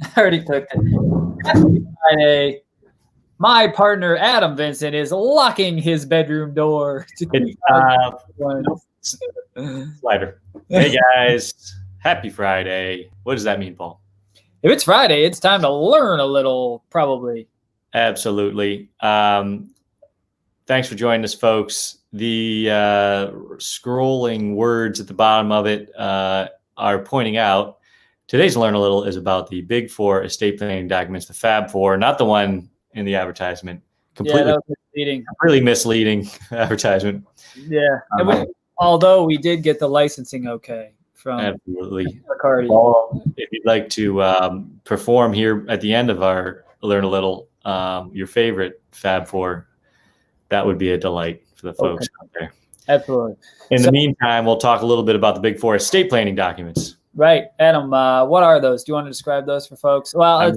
I already clicked it. Happy Friday. My partner, Adam Vincent, is locking his bedroom door. It's slider. Hey guys, happy Friday. What does that mean, Paul? If it's Friday, it's time to learn a little, probably. Absolutely. Thanks for joining us, folks. The scrolling words at the bottom of it are pointing out today's Learn a Little is about the Big Four estate planning documents, the Fab Four, not the one in the advertisement. That was misleading. Really misleading advertisement. Yeah. Although we did get the licensing okay from absolutely. Paul, if you'd like to perform here at the end of our Learn a Little, your favorite Fab Four, that would be a delight for the folks out there. Absolutely. In the meantime, we'll talk a little bit about the Big Four estate planning documents. Right. Adam, what are those? Do you want to describe those for folks? Well,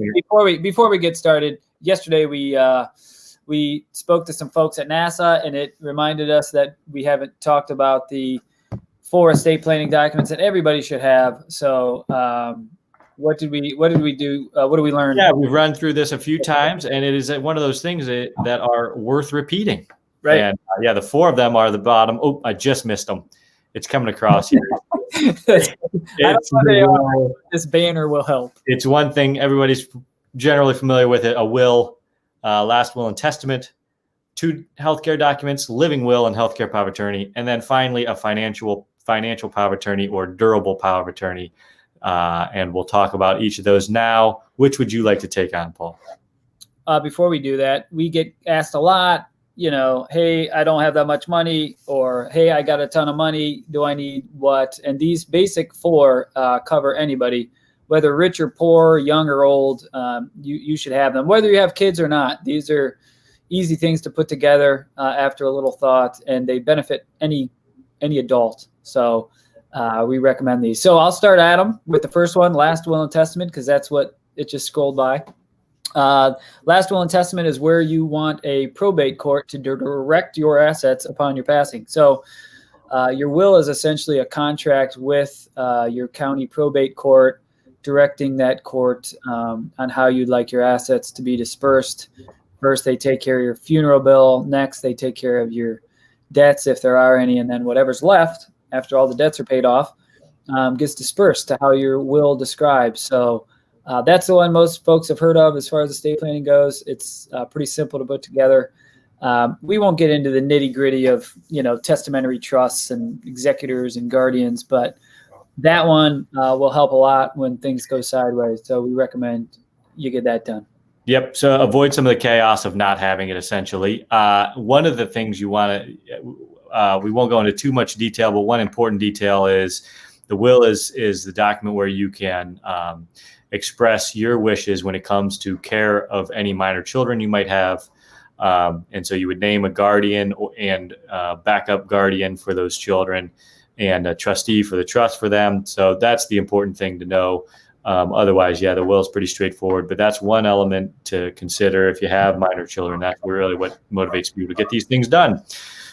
before we get started, yesterday we spoke to some folks at NASA, and it reminded us that we haven't talked about the 4 estate planning documents that everybody should have. So what did we do? What did we learn? Yeah, we've run through this a few times, and it is one of those things that are worth repeating. Right. And the 4 of them are the bottom. Oh, I just missed them. It's coming across here. I don't know they are. This banner will help. It's one thing everybody's generally familiar with it: a will, last will and testament, 2 healthcare documents, living will and healthcare power of attorney, and then finally a financial power of attorney or durable power of attorney. And we'll talk about each of those now. Which would you like to take on, Paul? Before we do that, we get asked a lot, hey, I don't have that much money, or hey, I got a ton of money. Do I need what? And these basic 4 cover anybody, whether rich or poor, young or old. You should have them, whether you have kids or not. These are easy things to put together after a little thought, and they benefit any adult. So we recommend these. So I'll start, Adam, with the first one, last will and testament, because that's what it just scrolled by. Last will and testament is where you want a probate court to direct your assets upon your passing. So your will is essentially a contract with your county probate court, directing that court on how you'd like your assets to be dispersed. First, they take care of your funeral bill. Next, they take care of your debts, if there are any, and then whatever's left after all the debts are paid off gets dispersed to how your will describes. So that's the one most folks have heard of as far as estate planning goes. It's pretty simple to put together. We won't get into the nitty gritty of, testamentary trusts and executors and guardians, but that one will help a lot when things go sideways. So we recommend you get that done. Yep. So avoid some of the chaos of not having it, essentially. One of the things you want to, we won't go into too much detail, but one important detail is the will is the document where you can express your wishes when it comes to care of any minor children you might have. And so you would name a guardian and backup guardian for those children and a trustee for the trust for them. So that's the important thing to know. Otherwise, the will is pretty straightforward, but that's one element to consider if you have minor children. That's really what motivates people to get these things done.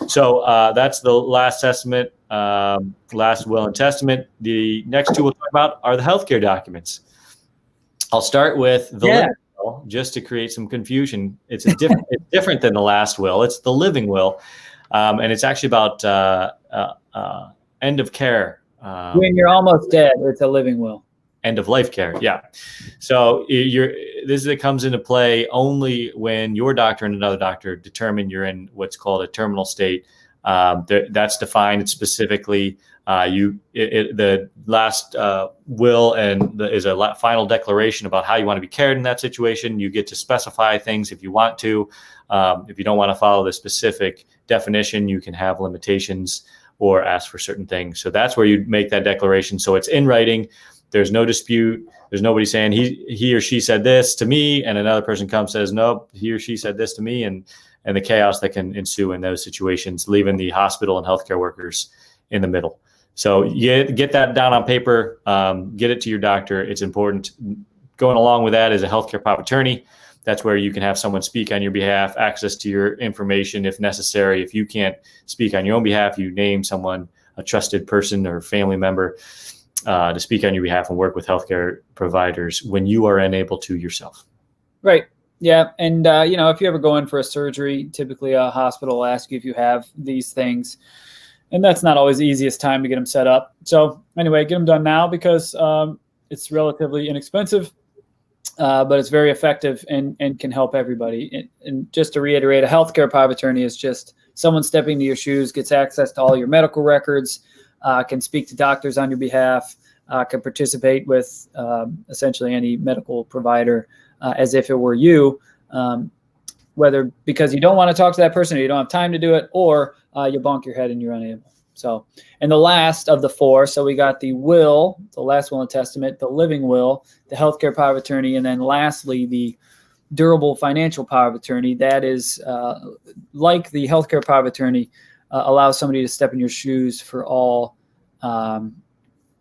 So that's the last testament, last will and testament. The next 2 we'll talk about are the healthcare documents. I'll start with the living will, just to create some confusion. It's different than the last will. It's the living will, and it's actually about end of care. When you're almost dead, it's a living will. End of life care, yeah. So it comes into play only when your doctor and another doctor determine you're in what's called a terminal state. That's defined specifically. The last will is a final declaration about how you want to be cared in that situation. You get to specify things if you want to. If you don't want to follow the specific definition, you can have limitations or ask for certain things. So that's where you make that declaration. So it's in writing. There's no dispute. There's nobody saying he or she said this to me, and another person comes and says, nope, he or she said this to me, and the chaos that can ensue in those situations, leaving the hospital and healthcare workers in the middle. So you get that down on paper, get it to your doctor. It's important. Going along with that is a healthcare power of attorney. That's where you can have someone speak on your behalf, access to your information if necessary. If you can't speak on your own behalf, you name someone, a trusted person or family member. to speak on your behalf and work with healthcare providers when you are unable to yourself. Right. Yeah. And, if you ever go in for a surgery, typically a hospital will ask you if you have these things. And that's not always the easiest time to get them set up. So anyway, get them done now because it's relatively inexpensive, but it's very effective and can help everybody. And just to reiterate, a healthcare power of attorney is just someone stepping into your shoes, gets access to all your medical records, can speak to doctors on your behalf, can participate with essentially any medical provider as if it were you, whether because you don't want to talk to that person or you don't have time to do it, or you bonk your head and you're unable. So, and the last of the four, so we got the will, the last will and testament, the living will, the healthcare power of attorney, and then lastly, the durable financial power of attorney. That is like the healthcare power of attorney, allows somebody to step in your shoes for all,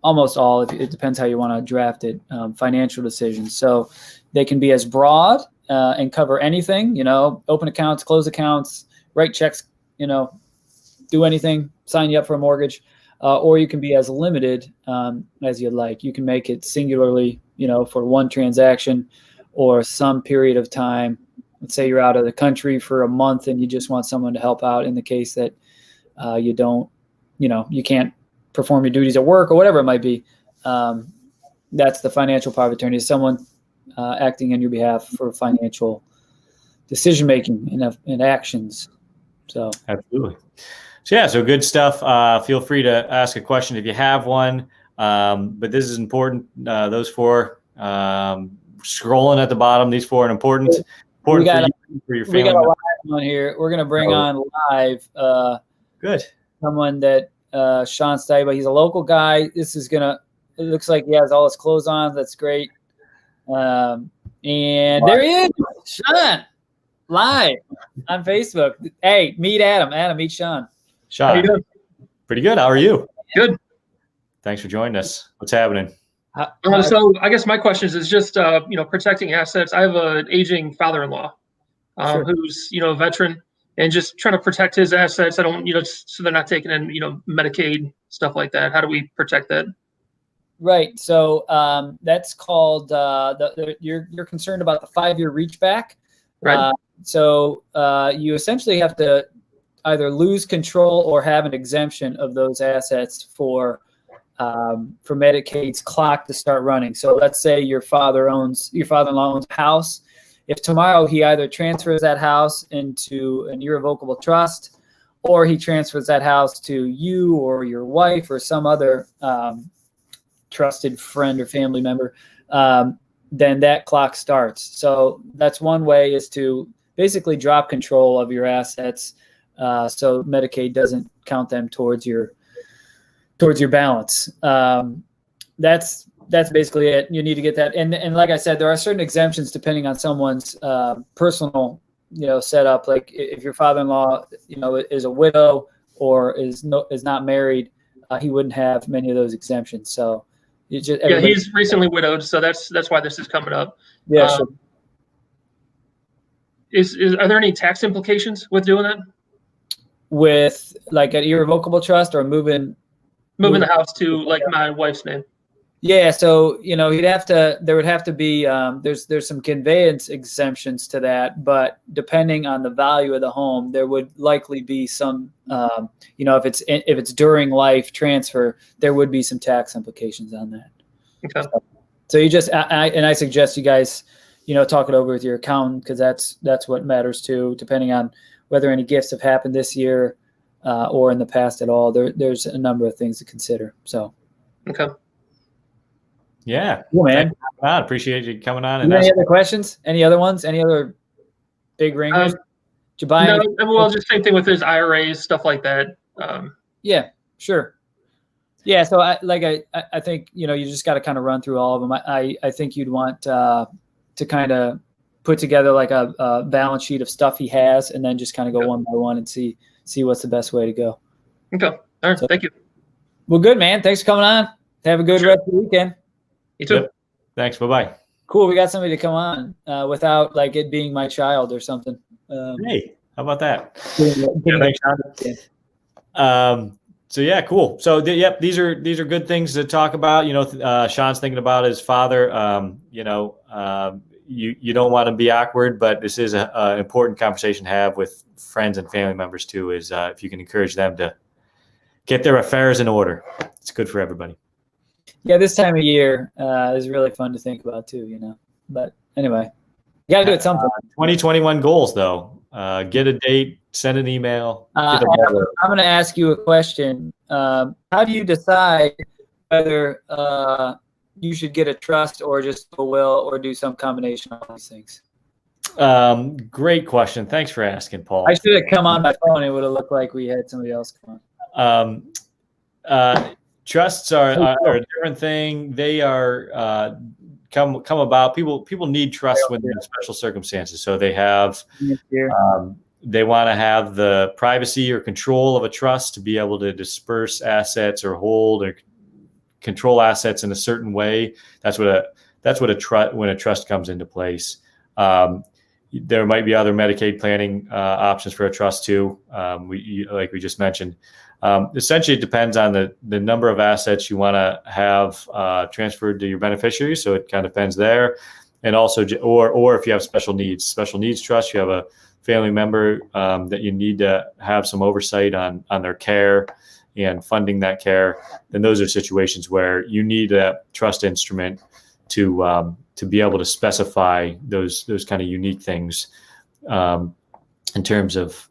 almost all, it depends how you want to draft it, financial decisions. So they can be as broad and cover anything, open accounts, close accounts, write checks, do anything, sign you up for a mortgage, or you can be as limited as you'd like. You can make it singularly, for one transaction or some period of time. Let's say you're out of the country for a month and you just want someone to help out in the case that you don't, you can't perform your duties at work or whatever it might be. That's the financial power of attorney, is someone acting on your behalf for financial decision-making and actions. So absolutely. So good stuff. Feel free to ask a question if you have one. But this is important. Those four, scrolling at the bottom, these four are important for your family. We got a live one here. We're going to bring on live good someone that Sean Steiba. He's a local guy. It looks like he has all his clothes on. That's great. And there he is, Sean, live on Facebook. Hey, meet Adam. Adam, meet Sean. Sean, how you doing? Pretty good. How are you? Good. Thanks for joining us. What's happening? So I guess my question is just, protecting assets. I have an aging father-in-law Sure. who's, a veteran, and just trying to protect his assets. I don't, so they're not taking in, Medicaid, stuff like that. How do we protect that? Right. So that's called, you're concerned about the 5-year reach back. Right. So you essentially have to either lose control or have an exemption of those assets for Medicaid's clock to start running. So let's say your father-in-law owns a house. If tomorrow he either transfers that house into an irrevocable trust, or he transfers that house to you or your wife or some other trusted friend or family member, then that clock starts. So that's one way, is to basically drop control of your assets, so Medicaid doesn't count them towards your balance. That's basically it. You need to get that. And like I said, there are certain exemptions depending on someone's personal, setup. Like if your father-in-law, is a widow or is not married, he wouldn't have many of those exemptions. So he's recently widowed, so that's why this is coming up. Yeah, sure. Are there any tax implications with doing that? With like an irrevocable trust or moving the house to like my wife's name? Yeah, so there would have to be there's some conveyance exemptions to that, but depending on the value of the home, there would likely be some if it's during life transfer, there would be some tax implications on that. Okay. So you just I suggest you guys talk it over with your accountant, because that's what matters too, depending on whether any gifts have happened this year or in the past at all. There's a number of things to consider. So. Okay. Yeah. Cool, man. I appreciate you coming on. And any other questions? Any other ones? Any other big ringers? Did you buy no, well, just same thing with his IRAs, stuff like that. Yeah, sure. Yeah, so I think you just got to kind of run through all of them. I think you'd want to kind of put together like a balance sheet of stuff he has, and then just kind of go one by one and see what's the best way to go. Okay. All right. Thank you. Well, good, man. Thanks for coming on. Have a good rest of the weekend. You too. Yep. Thanks. Bye-bye. Cool. We got somebody to come on without like it being my child or something. Hey, how about that? Yeah, thanks, Sean. So yeah, cool. So yep, these are good things to talk about. Sean's thinking about his father. You don't want to be awkward, but this is a important conversation to have with friends and family members too. Is if you can encourage them to get their affairs in order, it's good for everybody. Yeah, this time of year is really fun to think about too. But anyway, you got to do it sometime. 2021 goals though. Get a date, send an email. I'm going to ask you a question. How do you decide whether you should get a trust or just a will or do some combination of all these things? Great question. Thanks for asking, Paul. I should have come on my phone. It would have looked like we had somebody else come on. Trusts are a different thing. They are come about. People need trust when they're in special circumstances. So they have they want to have the privacy or control of a trust to be able to disperse assets or hold or control assets in a certain way. That's what when a trust comes into place. There might be other Medicaid planning options for a trust too. Like we just mentioned. Essentially, it depends on the number of assets you want to have transferred to your beneficiaries. So it kind of depends there, and also, or if you have special needs trust, you have a family member that you need to have some oversight on their care and funding that care. Then those are situations where you need a trust instrument to be able to specify those kind of unique things in terms of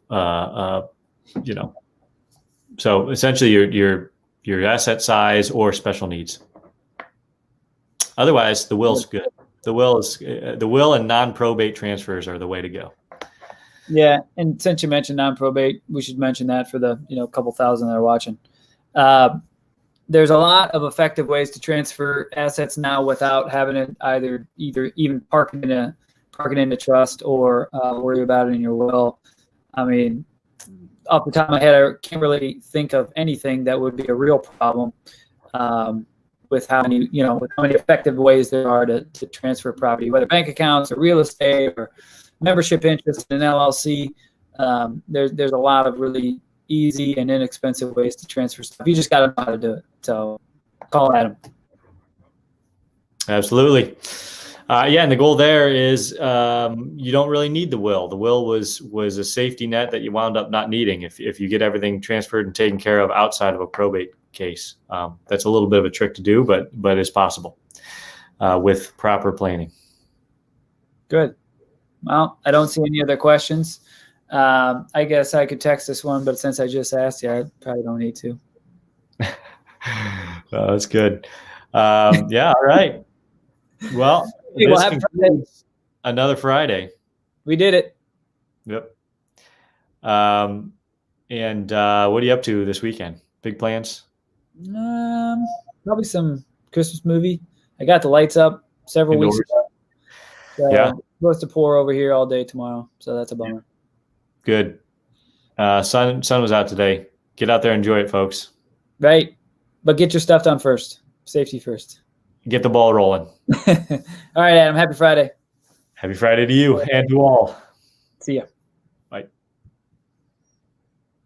So essentially, your asset size or special needs. Otherwise, the will's good. The will and non-probate transfers are the way to go. Yeah, and since you mentioned non-probate, we should mention that for the couple thousand that are watching. There's a lot of effective ways to transfer assets now without having it either even parking in a trust or worry about it in your will. I mean, off the top of my head, I can't really think of anything that would be a real problem with how many effective ways there are to transfer property, whether bank accounts or real estate or membership interest in an LLC. There's a lot of really easy and inexpensive ways to transfer stuff. You just got to know how to do it. So call Adam. Absolutely. And the goal there is you don't really need the will. The will was a safety net that you wound up not needing if you get everything transferred and taken care of outside of a probate case. That's a little bit of a trick to do, but it's possible with proper planning. Good. Well, I don't see any other questions. I guess I could text this one, but since I just asked you, I probably don't need to. That's good. All right. Well, this concludes another Friday. We did it. Yep. And what are you up to this weekend? Big plans? Probably some Christmas movie. I got the lights up several weeks ago. So yeah. It's supposed to pour over here all day tomorrow, so that's a bummer. Good. Sun was out today. Get out there, enjoy it, folks. Right. But get your stuff done first. Safety first. Get the ball rolling. All right, Adam. Happy Friday. Happy Friday to you and to all. See ya.